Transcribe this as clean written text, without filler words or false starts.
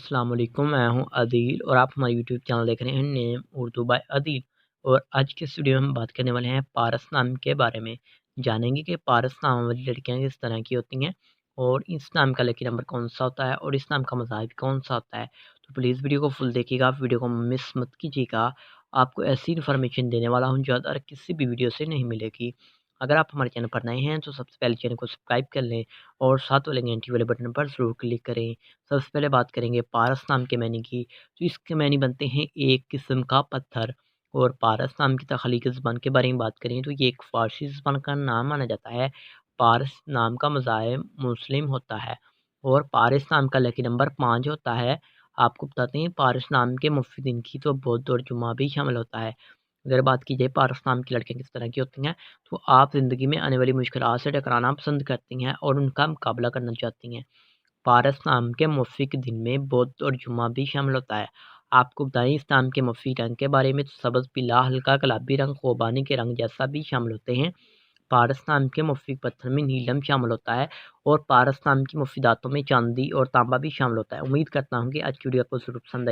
अस्सलाम वालेकुम, मैं हूं अदील और आप हमारे यूट्यूब चैनल देख रहे हैं नेम उर्दू बाय अदील। और आज के इस वीडियो में हम बात करने वाले हैं पारस नाम के बारे में। जानेंगे कि पारस नाम वाली लड़कियां किस तरह की होती हैं और इस नाम का लकी नंबर कौन सा होता है और इस नाम का मज़ाक कौन सा होता है। तो प्लीज़ वीडियो को फुल देखिएगा, आप वीडियो को मिस मत कीजिएगा। आपको ऐसी इन्फॉर्मेशन देने वाला हूँ जो अदर किसी भी वीडियो से नहीं मिलेगी। अगर आप हमारे चैनल पर नए हैं तो सबसे पहले चैनल को सब्सक्राइब कर लें और साथ वाले घंटी वाले बटन पर ज़रूर क्लिक करें। सबसे पहले बात करेंगे पारस नाम के मैनी की। तो इसके मैनी बनते हैं एक किस्म का पत्थर। और पारस नाम की तख्लीकी ज़बान के बारे में बात करें तो ये एक फ़ारसी ज़बान का नाम माना जाता है। पारस नाम का मज़ार मुस्लिम होता है और पारस नाम का लकी नंबर 5 होता है। आपको बताते हैं पारस नाम के मुफ़्तिदीन की तो बौद्ध और जुम्मा भी शामिल होता है। अगर बात की जाए पारस नाम की लड़कियाँ किस तरह की होती हैं, तो आप ज़िंदगी में आने वाली मुश्किलात से टकराना पसंद करती हैं और उनका मुकाबला करना चाहती हैं। पारस नाम के मुफ़्ती दिन में बुध और जुम्मा भी शामिल होता है। आपको बताएं इस नाम के मुफ़्ती रंग के बारे में, तो सब्ज़, पीला, हल्का गुलाबी रंग, ख़ुबानी के रंग जैसा भी शामिल होते हैं। पारस नाम के मुफ़्ती पत्थर में नीलम शामिल होता है और पारस नाम की मुफ़्ती धातों में चांदी और तांबा भी शामिल होता है। उम्मीद करता हूँ कि आज की वीडियो आपको ज़रूर पसंद आई।